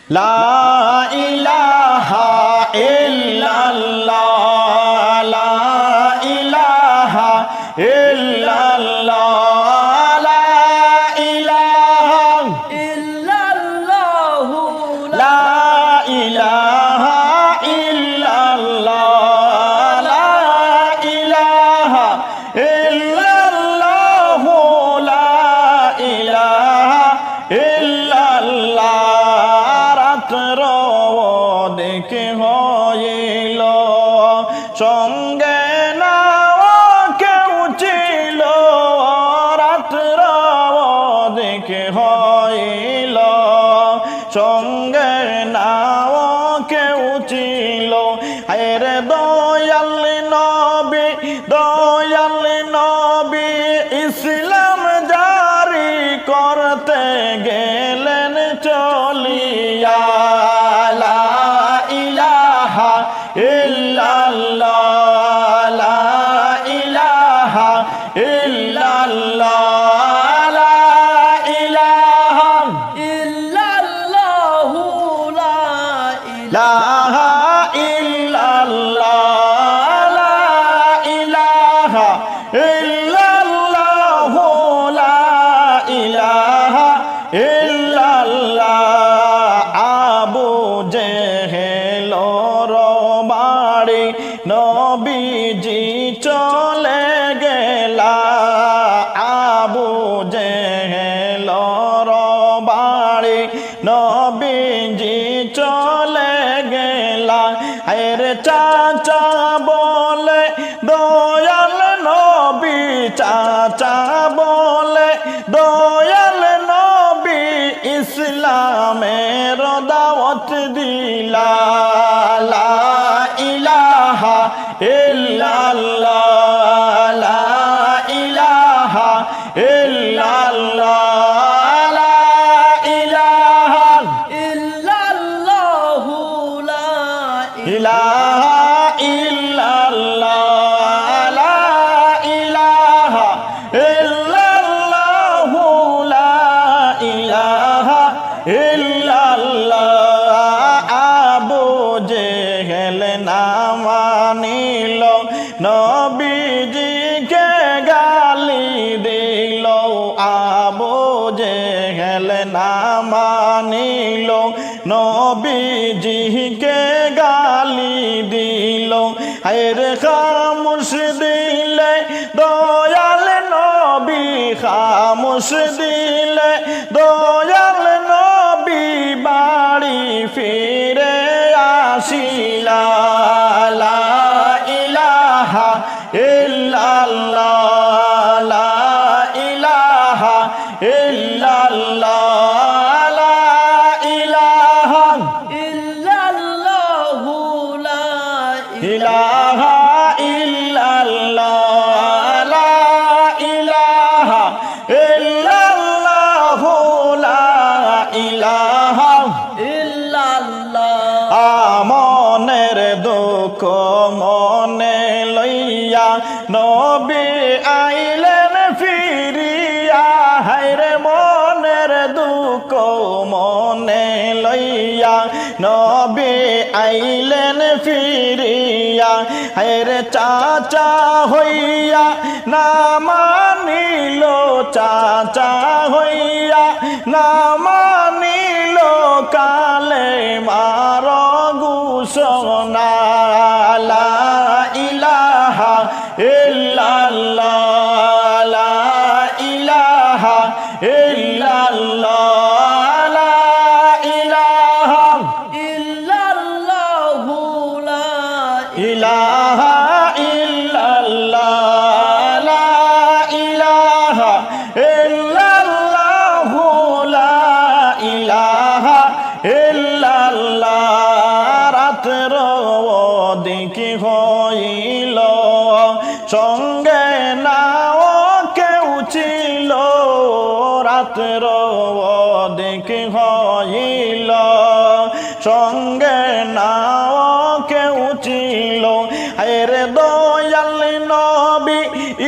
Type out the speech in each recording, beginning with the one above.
লা ইলাহা ইল্লাল্লাহ লা ইলাহা ইল্লাল্লাহ লা ইলাহা ইল্লাল্লাহু লা ইলাহা ইল্লাল্লাহ লা ইলাহা ইল্লাল্লাহ লা ইলাহা ইল্লাল্লাহ রাত্র দেখে হইল সঙ্গে না কেউ ছিল রাত্র দেখে হইল সঙ্গে না কেউ ছিল এর দয়াল নবী ইসলাম জারি করতে গেলেন চলিয়া লা ইলাহা ইল্লাল্লাহ লা ইলাহা ইল্লাল্লাহ লা ইলাহা ইল্লাল্লাহু লা ইলাহা ইল্লাল্লাহ লা ইলাহা ইল্লাল্লাহ লা ইলাহা ইল্লাল্লাহ আবু জেহেল বাড়ি নবীজি চলে গেলা আবু জেহেল বাড়ি নবীজি চলে গেলা এর চাচা বলে দয়াল নবী চাচা বলে দয়াল নবী ইসলামের দাওয়াত দিলা লা ইলাহা ইল্লাল্লাহ লা ইলাহা ইল্লাল্লাহ লা ইলাহা ইল্লাল্লাহু লা ইলাহা ইল্লাল্লাহ লা ইলাহা ইল্লাল্লাহ লা ইলাহা ইল্লাল্লাহ আবু জেহেল না মানিল নবীজিকে গালি দিল আবু জেহেল না মানিল নবীজিকে গালি দিল হায়র খামোশ দিলে দয়াল নবী খামোশ দিলে দয়াল নবী বাড়ি ফিরে আসিলা লা ইলাহা ইল্লাল্লাহ লা ইলাহা ইল্লাল্লাহ লা ইলাহা ইল্লাল্লাহু লা ইলাহা ইল্লাল্লাহ লা ইলাহা ইল্লাল্লাহ লা ইলাহা ইল্লাল্লাহ মনের দুঃখ মনে লইয়া নবী আইলেন ফিরিয়া হায়রে মনের দুঃখ মনে লইয়া নবী আইলেন ফিরিয়া হায়রে চাচা হইয়া না মানিল চাচা হইয়া না মানিল কালে মার ঘোষণা লা ইলাহা ইল্লাল্লাহ লা ইলাহা ইল্লাল্লাহ লা ইলাহা ইল্লাল্লাহু লা ইলাহা ইল্লাল্লাহ লা ইলাহা ইল্লাল্লাহ লা ইলাহা ইল্লাল্লাহ রাত্র দেখি হইল সঙ্গে নাও কেউ ছিল রাত্র দেখি হইল সঙ্গে নাও কেউ ছিল এর দয়াল নবী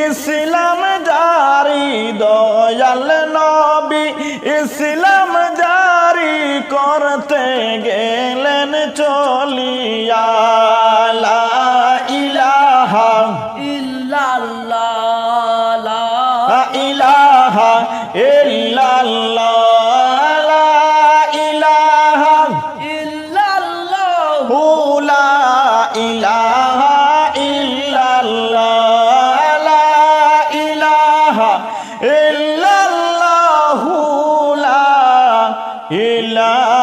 ইসলাম জারি দয়াল নবী ইসলাম জারি কর করতে গেলেন চলিয়া লা ইলাহা ইল্লাল্লাহ লা লা ইলাহা ইল্লাল্লাহ লা ইলাহা ইল্লাল্লাহু লা ইলাহা ইল্লাল্লাহ লা ইলাহা ইল্লাল্লাহু লা ইলাহা